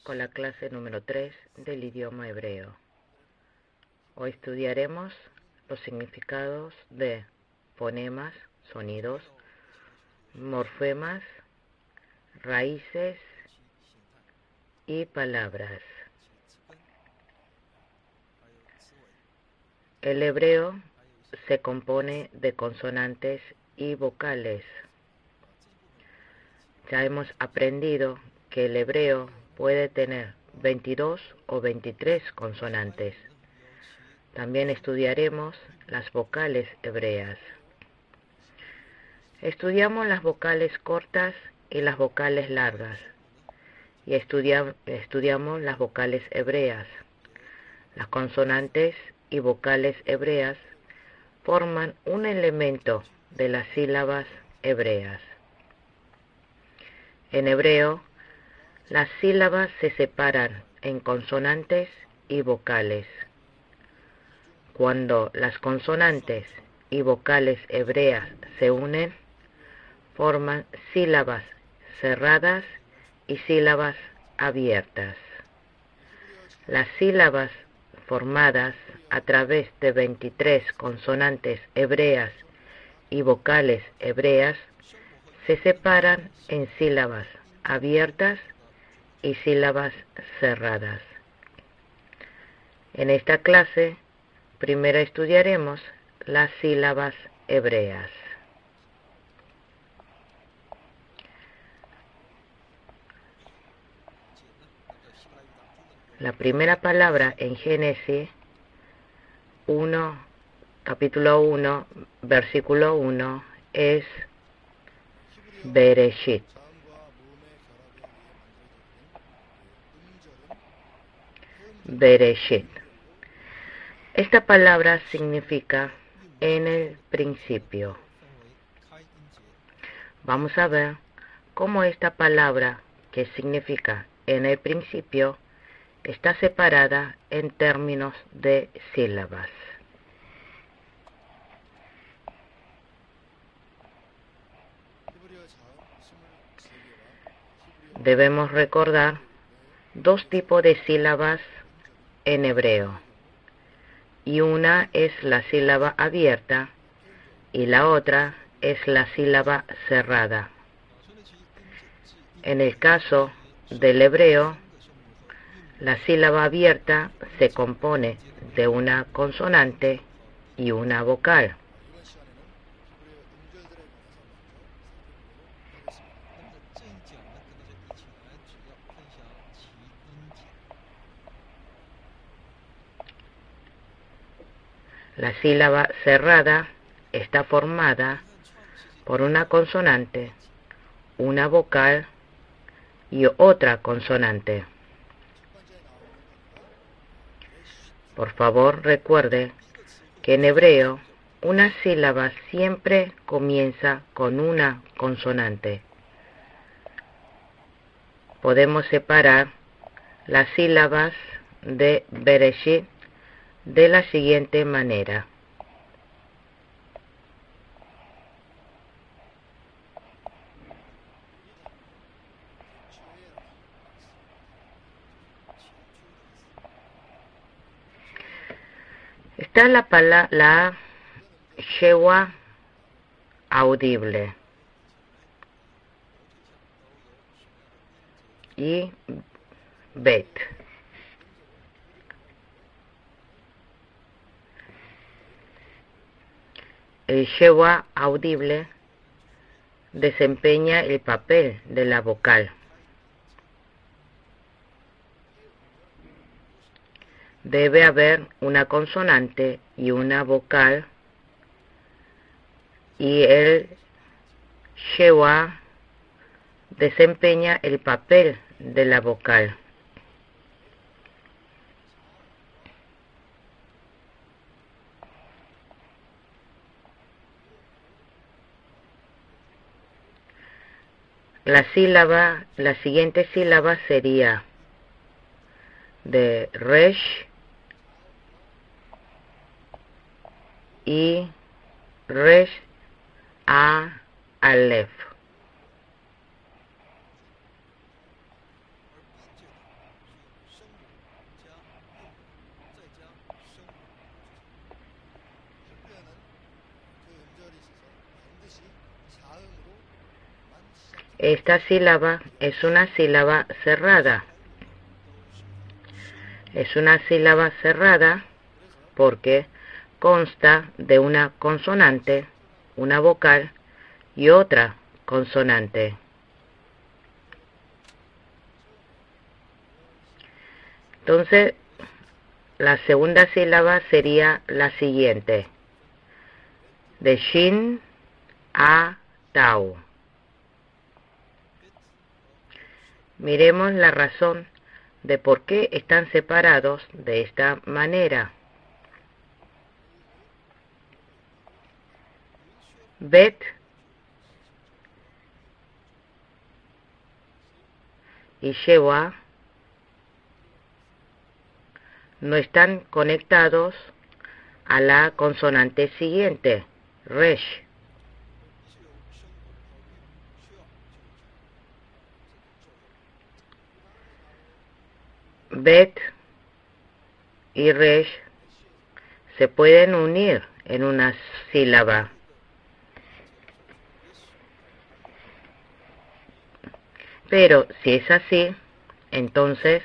con la clase número 3 del idioma hebreo. Hoy estudiaremos los significados de fonemas, sonidos, morfemas, raíces y palabras. El hebreo se compone de consonantes y vocales. Ya hemos aprendido que el hebreo puede tener 22 o 23 consonantes. También estudiaremos las vocales hebreas. Estudiamos las vocales cortas y las vocales largas. Y estudiamos las vocales hebreas. Las consonantes y vocales hebreas forman un elemento de las sílabas hebreas. En hebreo, las sílabas se separan en consonantes y vocales. Cuando las consonantes y vocales hebreas se unen, forman sílabas cerradas y sílabas abiertas. Las sílabas formadas a través de 23 consonantes hebreas y vocales hebreas se separan en sílabas abiertas y sílabas cerradas. En esta clase, primero estudiaremos las sílabas hebreas. La primera palabra en Génesis 1, capítulo 1, versículo 1 es Bereshit. Bereshit. Esta palabra significa en el principio. Vamos a ver cómo esta palabra, que significa en el principio, está separada en términos de sílabas. Debemos recordar dos tipos de sílabas en hebreo, y una es la sílaba abierta y la otra es la sílaba cerrada. En el caso del hebreo, la sílaba abierta se compone de una consonante y una vocal. La sílaba cerrada está formada por una consonante, una vocal y otra consonante. Por favor, recuerde que en hebreo una sílaba siempre comienza con una consonante. Podemos separar las sílabas de Bereshit de la siguiente manera. Está la shewa audible y bet. El shewa audible desempeña el papel de la vocal. Debe haber una consonante y una vocal, y el shewa desempeña el papel de la vocal. La siguiente sílaba sería de resh y resh a alef. Esta sílaba es una sílaba cerrada. Es una sílaba cerrada porque consta de una consonante, una vocal y otra consonante. Entonces, la segunda sílaba sería la siguiente: de Shin a Tau. Miremos la razón de por qué están separados de esta manera. Bet y Shewa no están conectados a la consonante siguiente, Resh. Bet y Resh se pueden unir en una sílaba. Pero si es así, entonces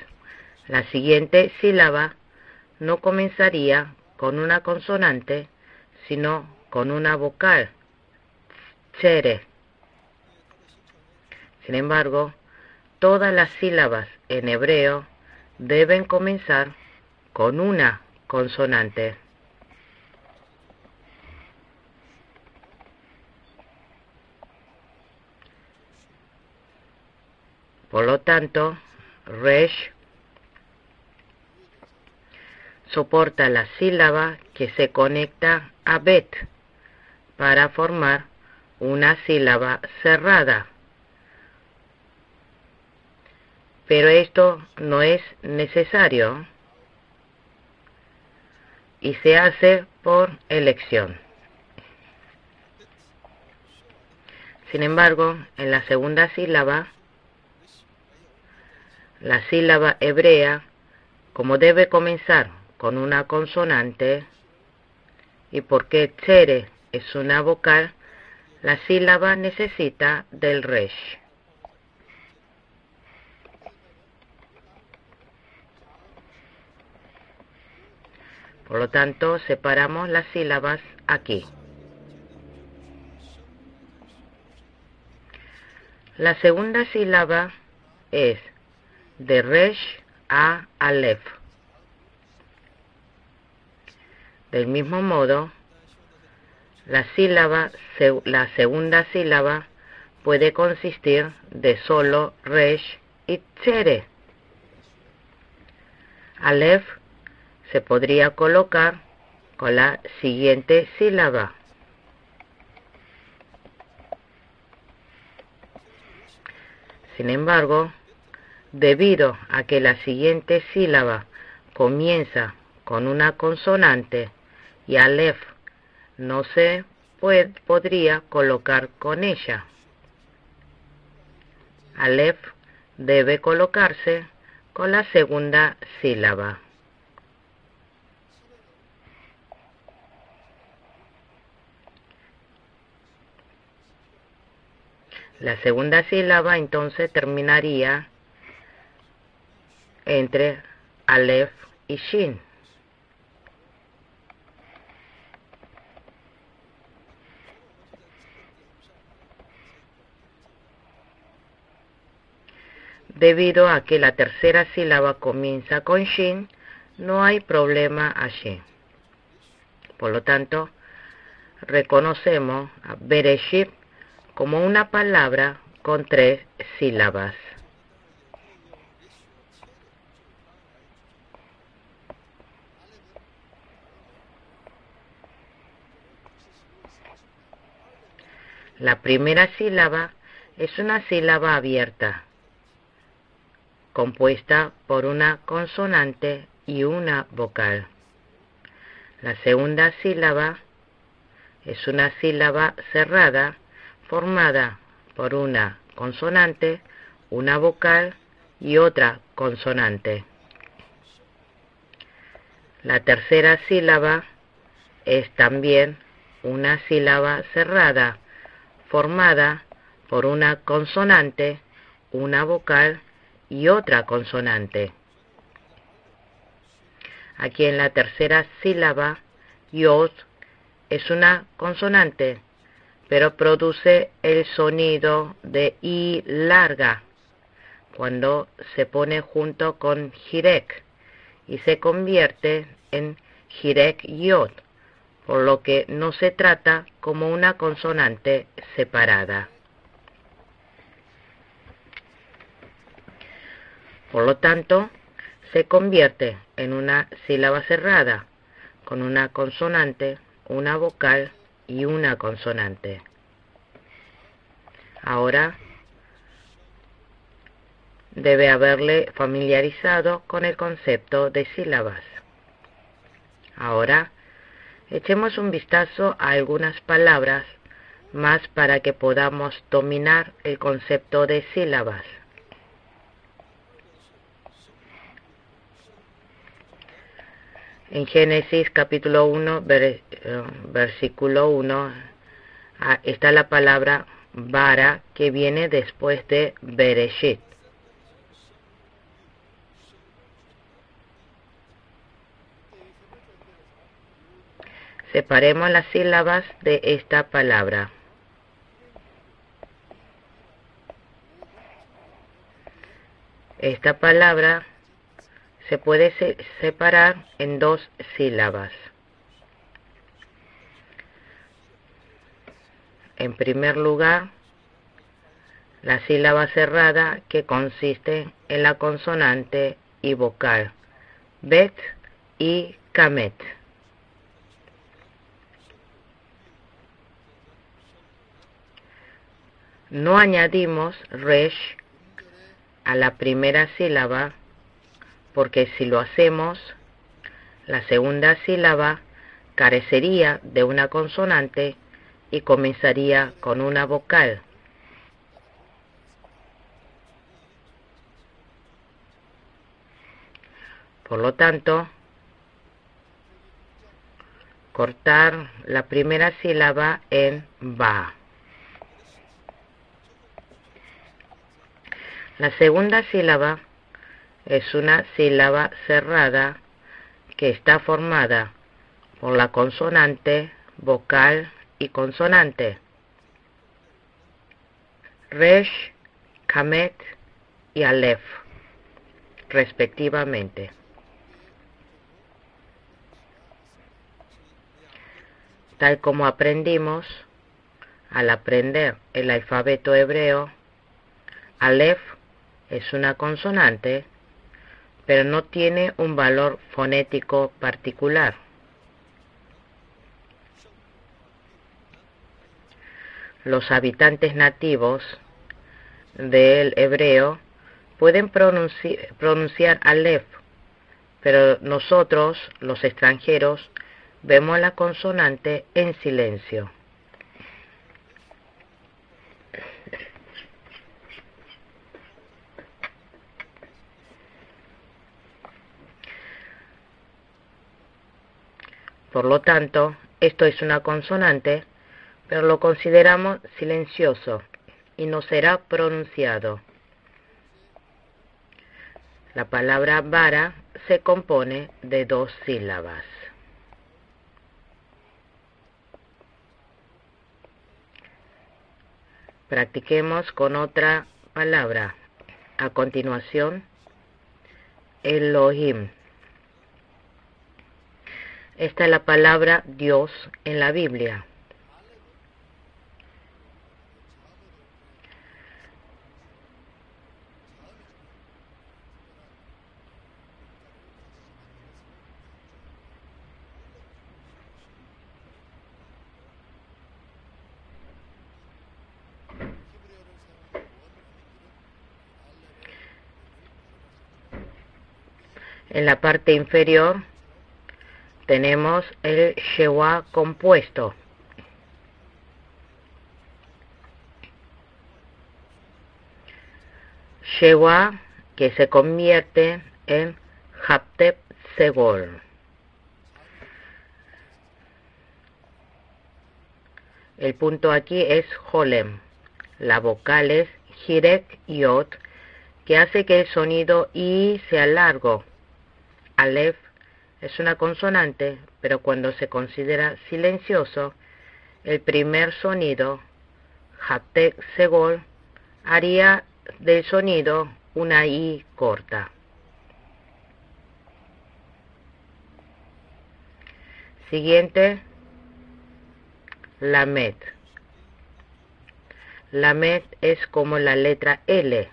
la siguiente sílaba no comenzaría con una consonante, sino con una vocal, Tsere. Sin embargo, todas las sílabas en hebreo deben comenzar con una consonante. Por lo tanto, Resh soporta la sílaba que se conecta a Bet para formar una sílaba cerrada. Pero esto no es necesario y se hace por elección. Sin embargo, en la segunda sílaba, la sílaba hebrea, como debe comenzar con una consonante, y porque Tsere es una vocal, la sílaba necesita del Resh. Por lo tanto, separamos las sílabas aquí. La segunda sílaba es de Resh a Aleph. Del mismo modo, la segunda sílaba puede consistir de solo Resh y Tsere. Aleph se podría colocar con la siguiente sílaba. Sin embargo, debido a que la siguiente sílaba comienza con una consonante y Aleph no se podría colocar con ella, Aleph debe colocarse con la segunda sílaba. La segunda sílaba entonces terminaría entre Aleph y Shin. Debido a que la tercera sílaba comienza con Shin, no hay problema allí. Por lo tanto, reconocemos a Bereshit como una palabra con 3 sílabas. La primera sílaba es una sílaba abierta, compuesta por una consonante y una vocal. La segunda sílaba es una sílaba cerrada, formada por una consonante, una vocal y otra consonante. La tercera sílaba es también una sílaba cerrada, formada por una consonante, una vocal y otra consonante. Aquí en la tercera sílaba, yod es una consonante, pero produce el sonido de I larga cuando se pone junto con Jirek y se convierte en Jirek Yod, por lo que no se trata como una consonante separada. Por lo tanto, se convierte en una sílaba cerrada, con una consonante, una vocal y una consonante. Ahora debe haberle familiarizado con el concepto de sílabas. Ahora echemos un vistazo a algunas palabras más para que podamos dominar el concepto de sílabas. En Génesis capítulo 1, versículo 1, está la palabra bara, que viene después de Bereshit. Separemos las sílabas de esta palabra. Esta palabra se puede separar en dos sílabas. En primer lugar, la sílaba cerrada, que consiste en la consonante y vocal bet y kamet. No añadimos resh a la primera sílaba, porque si lo hacemos, la segunda sílaba carecería de una consonante y comenzaría con una vocal. Por lo tanto, cortar la primera sílaba en ba. La segunda sílaba es una sílaba cerrada que está formada por la consonante, vocal y consonante. Resh, kamet y alef, respectivamente. Tal como aprendimos al aprender el alfabeto hebreo, alef es una consonante, pero no tiene un valor fonético particular. Los habitantes nativos del hebreo pueden pronunciar alef, pero nosotros, los extranjeros, vemos la consonante en silencio. Por lo tanto, esto es una consonante, pero lo consideramos silencioso y no será pronunciado. La palabra bara se compone de dos sílabas. Practiquemos con otra palabra. A continuación, Elohim. Esta es la palabra Dios en la Biblia. En la parte inferior tenemos el Shewa compuesto. Shewa, que se convierte en Haptep Segol. El punto aquí es Holem, las vocales Jirek y Yod, que hace que el sonido I sea largo. Aleph es una consonante, pero cuando se considera silencioso, el primer sonido, Haptek Segol, haría del sonido una I corta. Siguiente, Lamet. Lamet es como la letra L.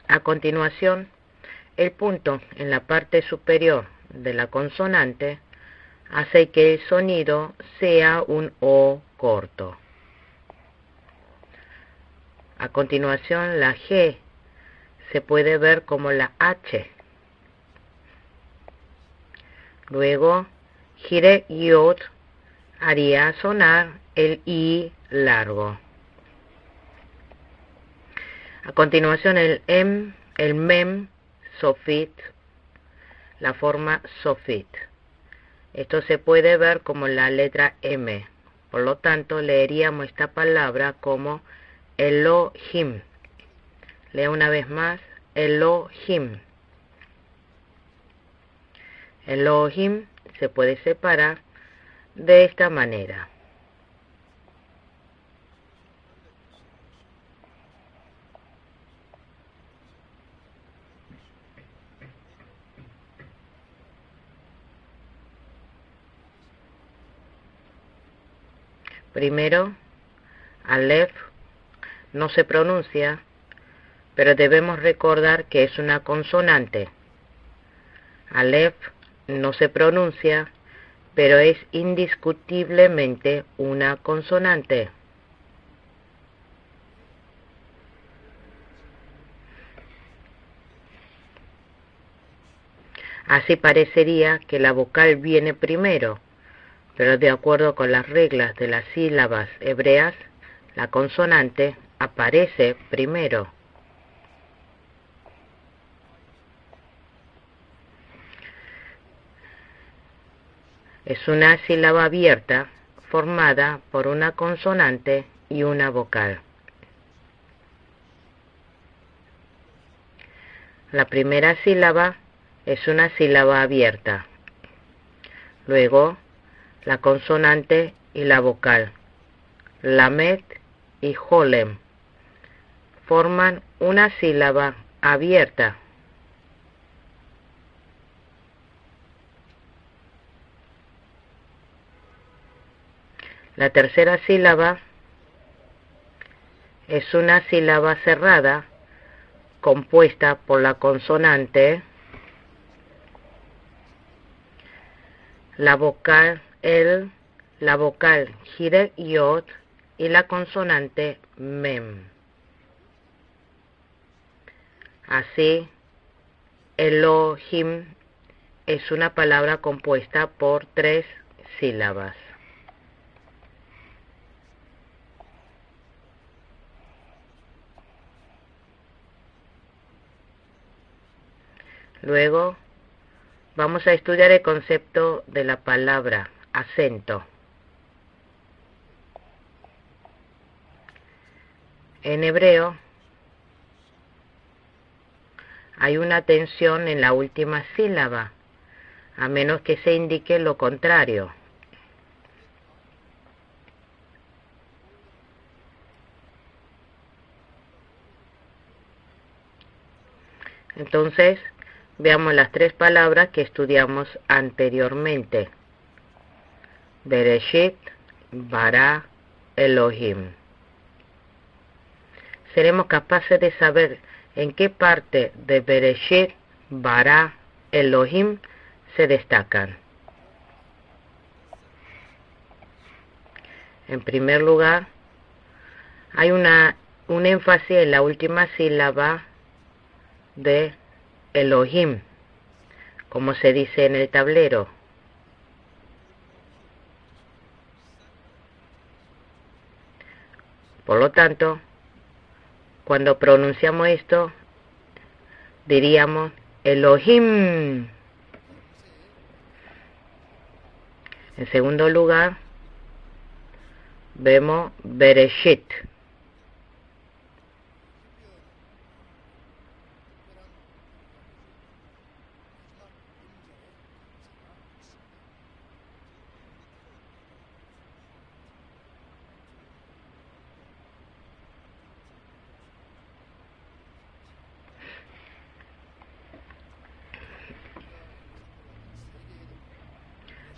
A continuación, el punto en la parte superior de la consonante hace que el sonido sea un O corto. A continuación, la G se puede ver como la H. Luego, Jirek Yod haría sonar el I largo. A continuación, el Mem, Sofit, la forma Sofit. Esto se puede ver como la letra M. Por lo tanto, leeríamos esta palabra como Elohim. Lea una vez más, Elohim. Elohim se puede separar de esta manera. Primero, Aleph no se pronuncia, pero debemos recordar que es una consonante. Aleph no se pronuncia, pero es indiscutiblemente una consonante. Así parecería que la vocal viene primero, pero de acuerdo con las reglas de las sílabas hebreas, la consonante aparece primero. Es una sílaba abierta formada por una consonante y una vocal. La primera sílaba es una sílaba abierta. Luego, la consonante y la vocal, Lamet y Holem, forman una sílaba abierta. La tercera sílaba es una sílaba cerrada compuesta por la consonante, la vocal la vocal Jirek Yod y la consonante Mem. Así, Elohim es una palabra compuesta por 3 sílabas. Luego, vamos a estudiar el concepto de la palabra acento. En hebreo, hay una tensión en la última sílaba, a menos que se indique lo contrario. Entonces, veamos las 3 palabras que estudiamos anteriormente. Bereshit, Bara, Elohim. Seremos capaces de saber en qué parte de Bereshit, Bara, Elohim se destacan. En primer lugar, hay un énfasis en la última sílaba de Elohim, como se dice en el tablero. Por lo tanto, cuando pronunciamos esto, diríamos Elohim. En segundo lugar, vemos Bereshit.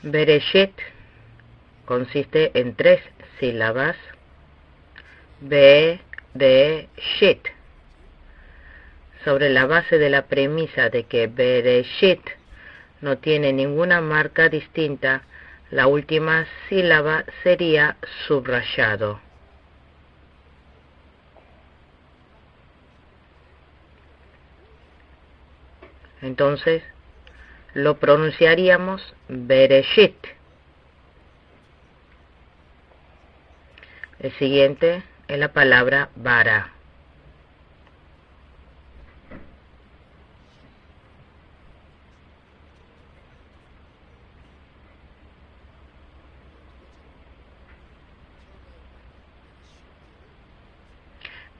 Bereshit consiste en 3 sílabas. Be, de, shit. Sobre la base de la premisa de que Bereshit no tiene ninguna marca distinta, la última sílaba sería subrayado. Entonces, lo pronunciaríamos Bereshit. El siguiente es la palabra bara.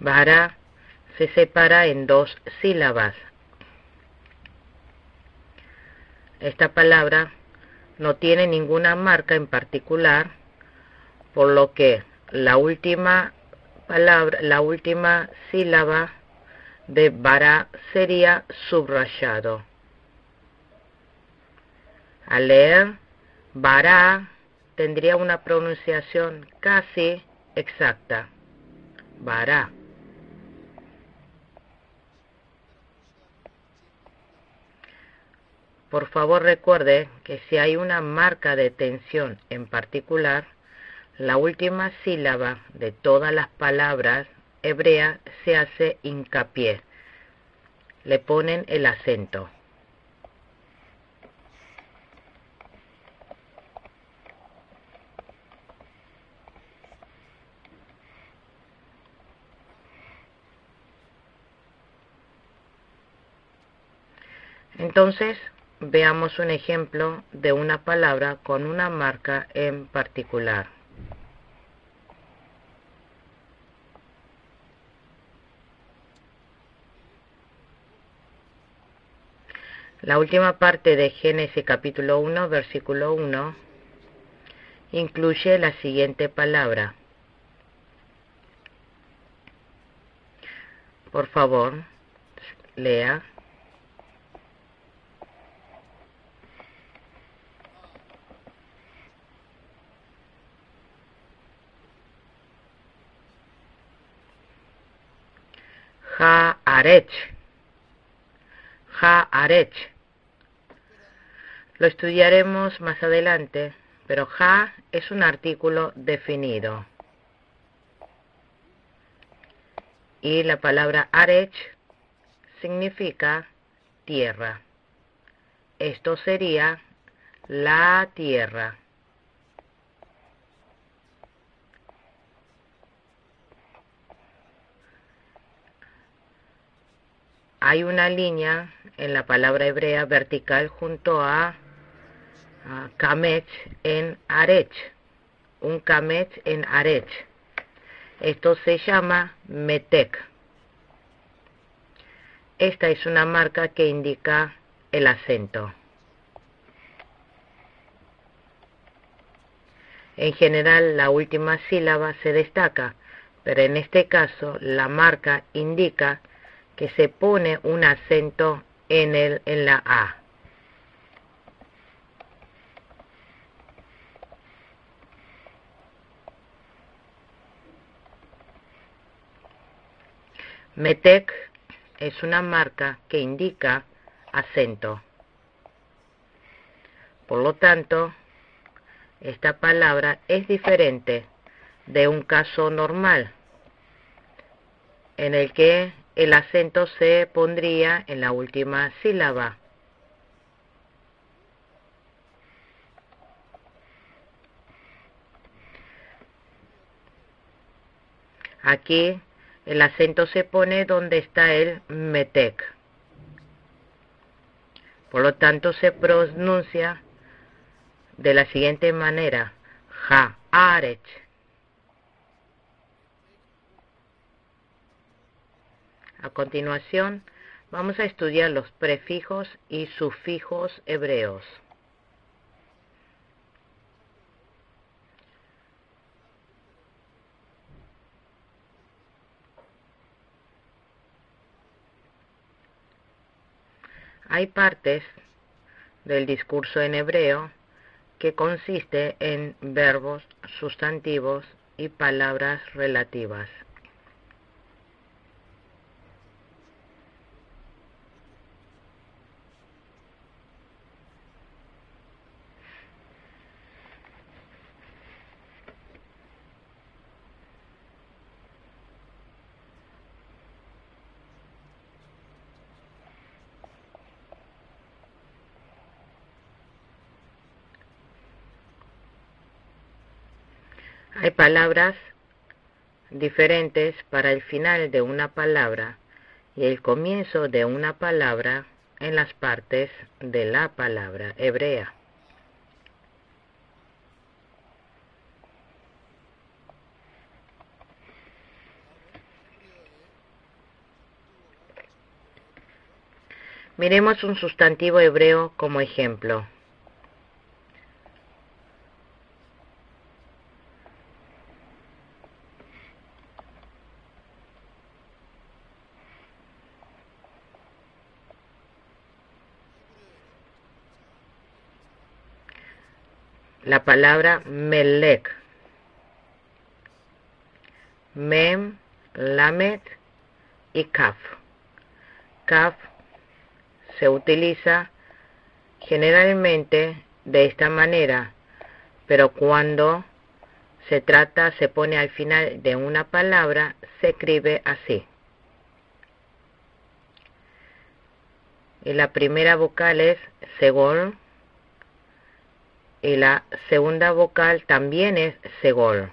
Bara se separa en 2 sílabas. Esta palabra no tiene ninguna marca en particular, por lo que la última sílaba de bara sería subrayado. Al leer bara tendría una pronunciación casi exacta. Bara. Por favor recuerde que si hay una marca de tensión en particular, la última sílaba de todas las palabras hebreas se hace hincapié. Le ponen el acento. Entonces, veamos un ejemplo de una palabra con una marca en particular. La última parte de Génesis capítulo 1, versículo 1, incluye la siguiente palabra. Por favor, lea. Haaretz. Haaretz. Lo estudiaremos más adelante, pero ha es un artículo definido. Y la palabra aretz significa tierra. Esto sería la tierra. Hay una línea en la palabra hebrea vertical junto a kametz en aretz. Un kametz en aretz. Esto se llama metek. Esta es una marca que indica el acento. En general, la última sílaba se destaca, pero en este caso la marca indica que se pone un acento en la A. Metek es una marca que indica acento. Por lo tanto, esta palabra es diferente de un caso normal, en el que el acento se pondría en la última sílaba. Aquí el acento se pone donde está el metek. Por lo tanto se pronuncia de la siguiente manera: haaretz. A continuación, vamos a estudiar los prefijos y sufijos hebreos. Hay partes del discurso en hebreo que consiste en verbos, sustantivos y palabras relativas. Hay palabras diferentes para el final de una palabra y el comienzo de una palabra en las partes de la palabra hebrea. Miremos un sustantivo hebreo como ejemplo. La palabra melek, mem, lamet y kaf. Kaf se utiliza generalmente de esta manera, pero cuando se pone al final de una palabra, se escribe así. Y la primera vocal es segol, y la segunda vocal también es segol.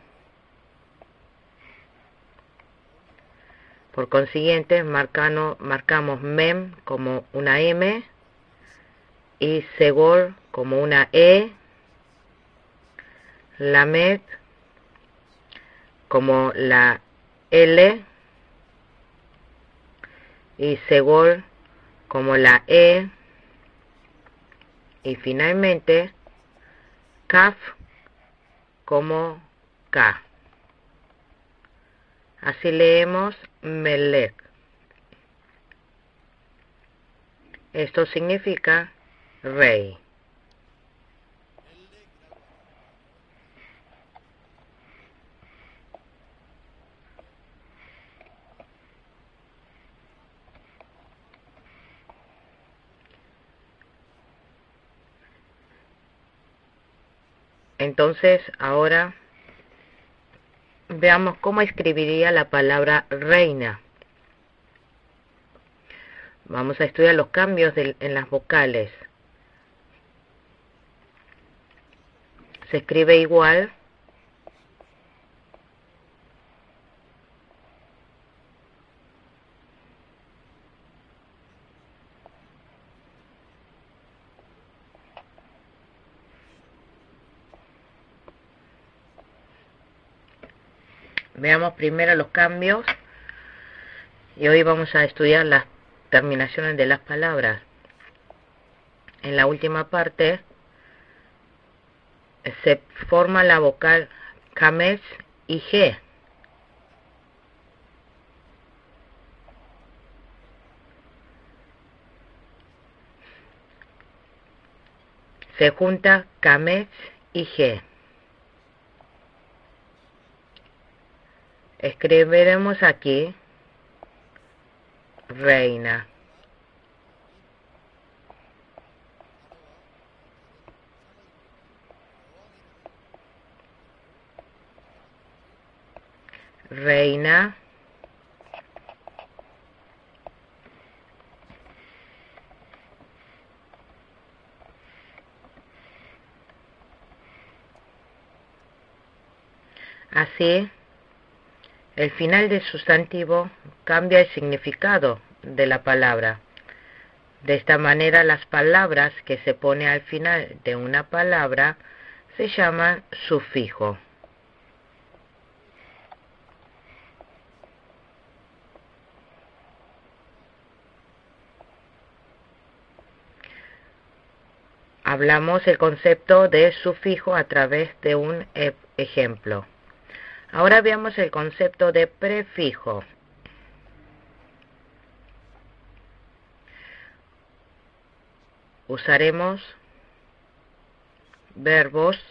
Por consiguiente, marcamos mem como una M y segol como una E, lamet como la L y segol como la E, y finalmente kaf como K. Así leemos melek. Esto significa rey. Entonces, ahora veamos cómo escribiría la palabra reina. Vamos a estudiar los cambios en las vocales. Se escribe igual Veamos primero los cambios y hoy vamos a estudiar las terminaciones de las palabras. En la última parte se forma la vocal kamesh y G. Se junta kamesh y G. Escribiremos aquí reina. Reina. Así, el final del sustantivo cambia el significado de la palabra. De esta manera, las palabras que se pone al final de una palabra se llaman sufijo. Hablamos el concepto de sufijo a través de un ejemplo. Ahora veamos el concepto de prefijo. Usaremos verbos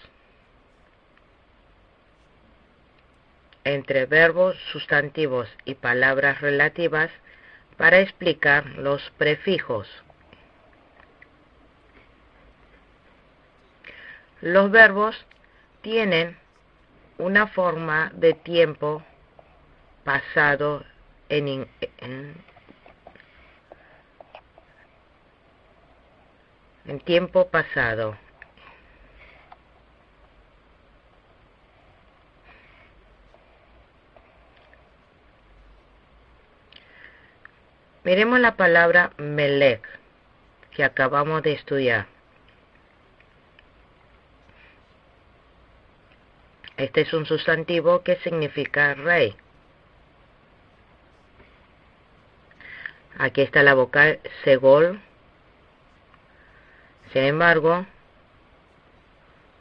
entre verbos, sustantivos y palabras relativas para explicar los prefijos. Los verbos tienen una forma de tiempo pasado en tiempo pasado. Miremos la palabra melech, que acabamos de estudiar. Este es un sustantivo que significa rey. Aquí está la vocal segol. Sin embargo,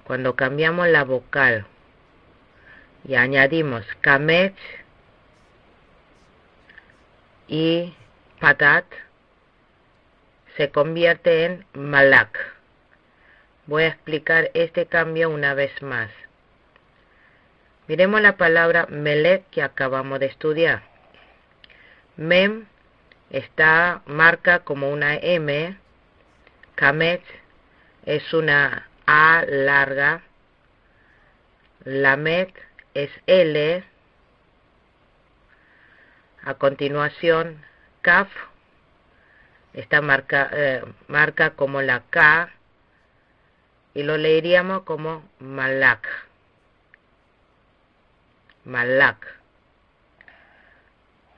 cuando cambiamos la vocal y añadimos kamet y patat, se convierte en malak. Voy a explicar este cambio una vez más. Miremos la palabra melech que acabamos de estudiar. Mem marca como una M. Kamet es una A larga. Lamet es L. A continuación, Kaf marca como la K y lo leeríamos como malak. Malak.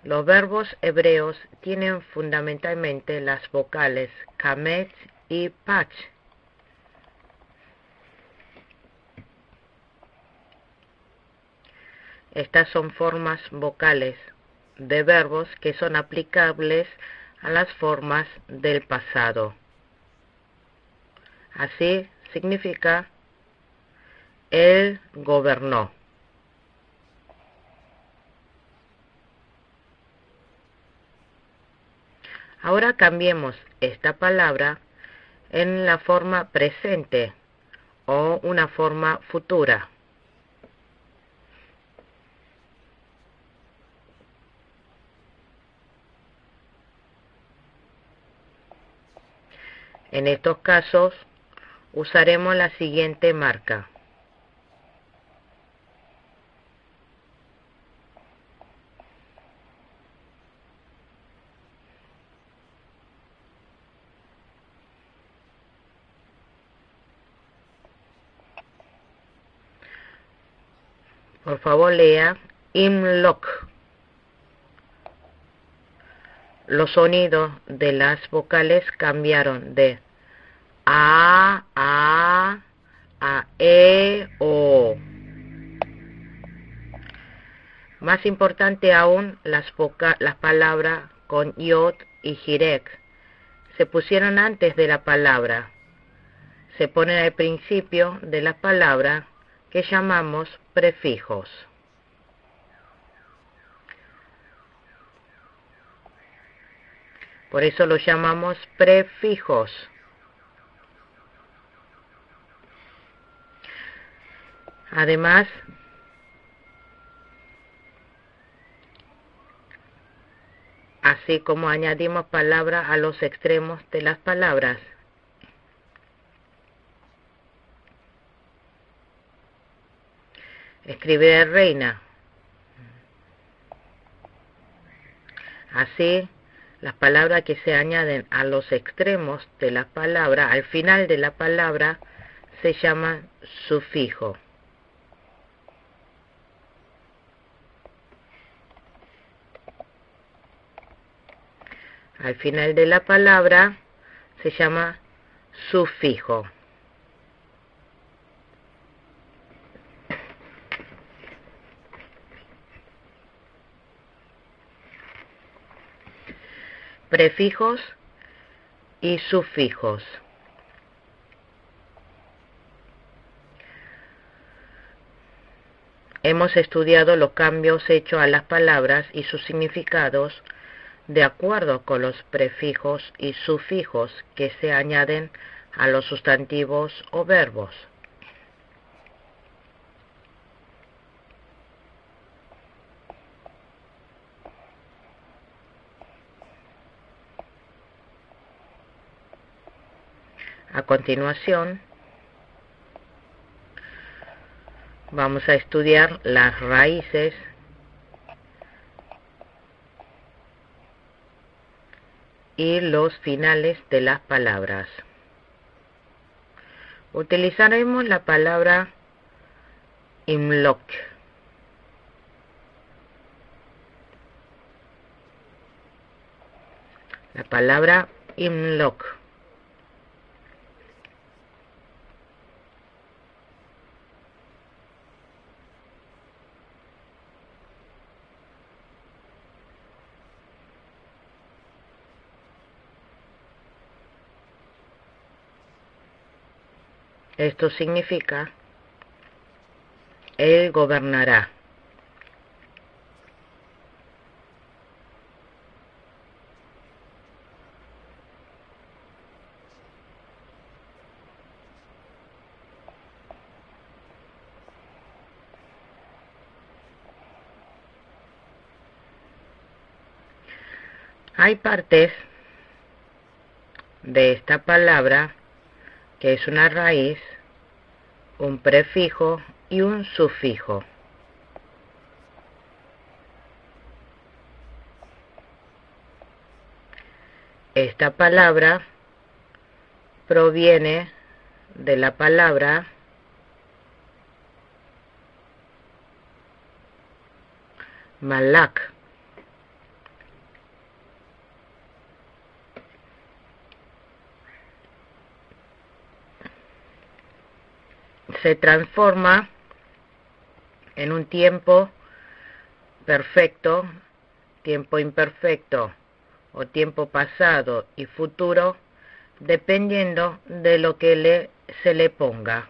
Los verbos hebreos tienen fundamentalmente las vocales kamet y pach. Estas son formas vocales de verbos que son aplicables a las formas del pasado. Así significa él gobernó. Ahora cambiemos esta palabra en la forma presente o una forma futura. En estos casos usaremos la siguiente marca. Por favor, lea imlok. Los sonidos de las vocales cambiaron de a, e, o. Más importante aún, las palabras con yod y jirek se pusieron antes de la palabra. Se ponen al principio de la palabra que llamamos prefijos. Por eso los llamamos prefijos. Además, así como añadimos palabras a los extremos de las palabras. Escribiré reina. Así, las palabras que se añaden a los extremos de la palabra, al final de la palabra, se llaman sufijo. Al final de la palabra se llama sufijo. Prefijos y sufijos. Hemos estudiado los cambios hechos a las palabras y sus significados de acuerdo con los prefijos y sufijos que se añaden a los sustantivos o verbos. A continuación, vamos a estudiar las raíces y los finales de las palabras. Utilizaremos la palabra imloc. La palabra imloc. Esto significa, Él gobernará. Hay partes de esta palabra que es una raíz, un prefijo y un sufijo. Esta palabra proviene de la palabra malak. Se transforma en un tiempo perfecto, tiempo imperfecto o tiempo pasado y futuro, dependiendo de lo que se le ponga.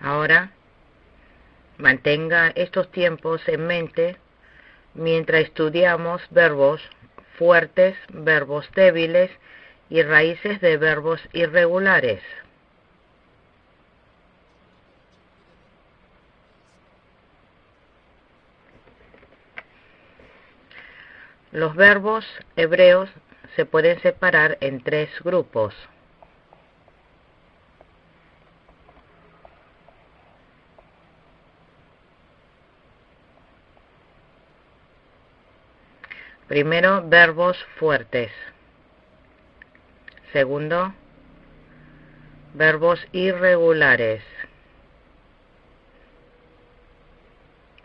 Ahora, mantenga estos tiempos en mente mientras estudiamos verbos fuertes, verbos débiles y raíces de verbos irregulares. Los verbos hebreos se pueden separar en tres grupos. Primero, verbos fuertes. Segundo, verbos irregulares.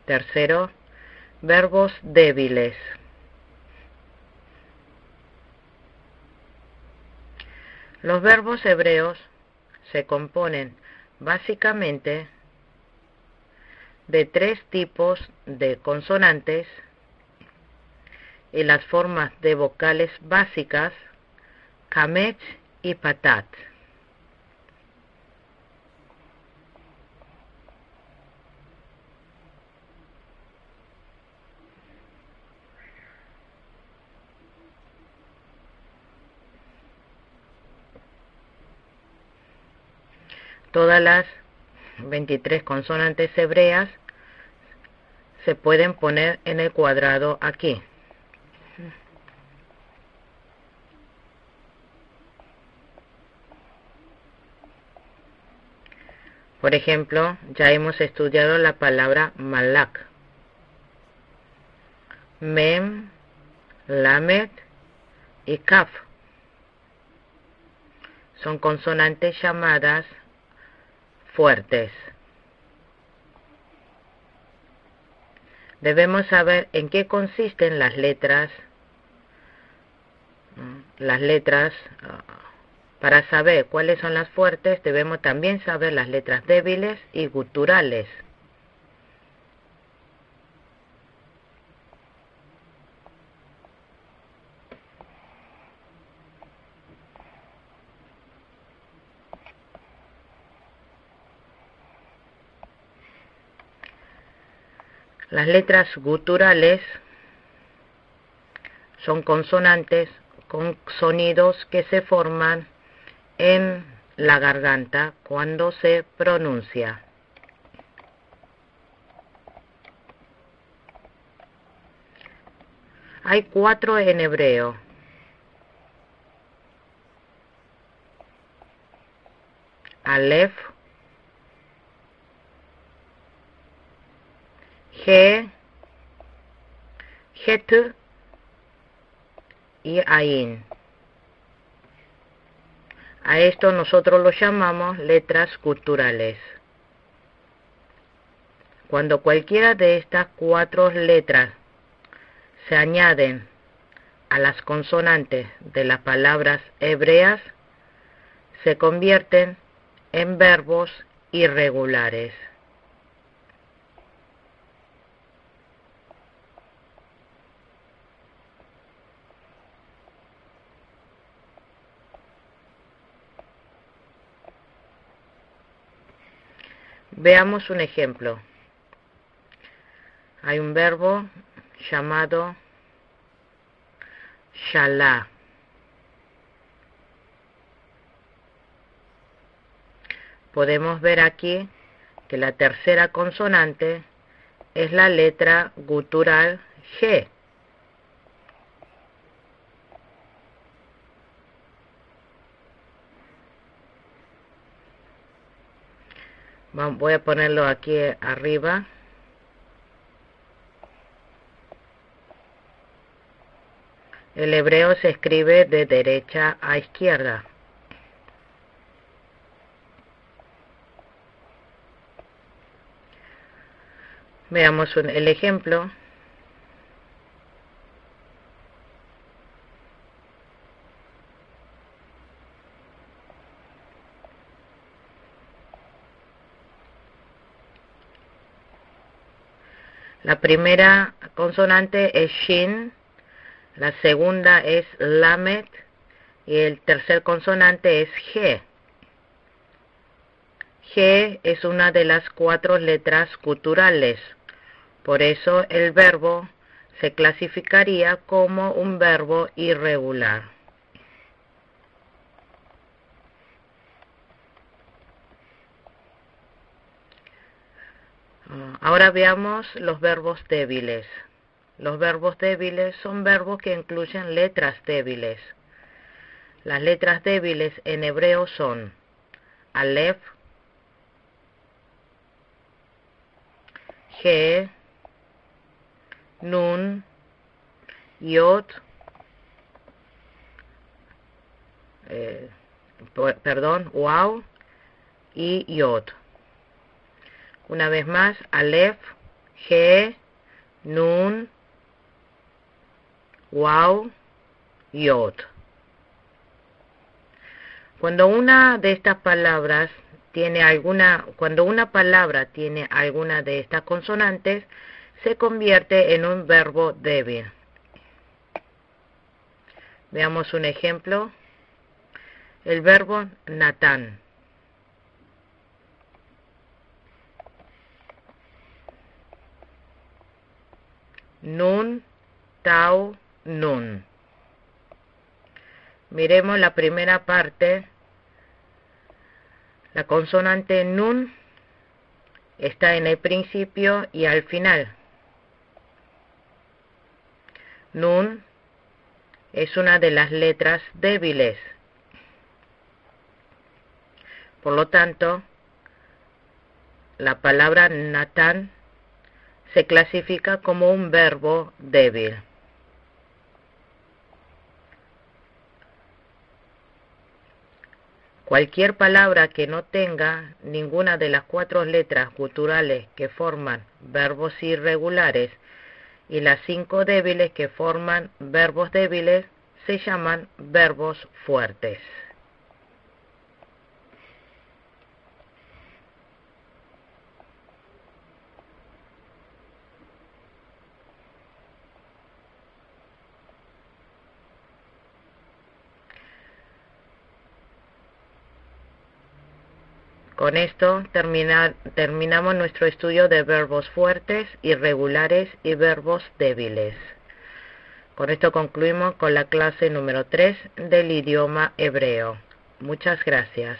Tercero, verbos débiles. Los verbos hebreos se componen básicamente de tres tipos de consonantes y las formas de vocales básicas, kamet y patat. Todas las 23 consonantes hebreas se pueden poner en el cuadrado aquí. Por ejemplo, ya hemos estudiado la palabra malak. Mem, lamed y kaf son consonantes llamadas fuertes. Debemos saber en qué consisten las letras. Para saber cuáles son las fuertes, debemos también saber las letras débiles y guturales. Las letras guturales son consonantes con sonidos que se forman en la garganta cuando se pronuncia. Hay 4 en hebreo. Aleph, He, Het y Ain. A esto nosotros lo llamamos letras guturales. Cuando cualquiera de estas 4 letras se añaden a las consonantes de las palabras hebreas, se convierten en verbos irregulares. Veamos un ejemplo. Hay un verbo llamado shalá. Podemos ver aquí que la tercera consonante es la letra gutural G. Voy a ponerlo aquí arriba. El hebreo se escribe de derecha a izquierda. Veamos el ejemplo. La primera consonante es Shin, la segunda es Lamet y el tercer consonante es G. G es una de las 4 letras guturales, por eso el verbo se clasificaría como un verbo irregular. Ahora veamos los verbos débiles. Los verbos débiles son verbos que incluyen letras débiles. Las letras débiles en hebreo son Aleph, He, Nun, Yod, Waw y Yod. Una vez más, Aleph, He, Nun, Waw, Yod. Cuando una palabra tiene alguna de estas consonantes, se convierte en un verbo débil. Veamos un ejemplo. El verbo Natán. Nun, Tau, Nun. Miremos la primera parte. La consonante Nun está en el principio y al final. Nun es una de las letras débiles. Por lo tanto, la palabra Natán se clasifica como un verbo débil. Cualquier palabra que no tenga ninguna de las 4 letras guturales que forman verbos irregulares y las 5 débiles que forman verbos débiles se llaman verbos fuertes. Con esto terminamos nuestro estudio de verbos fuertes, irregulares y verbos débiles. Con esto concluimos con la clase número 3 del idioma hebreo. Muchas gracias.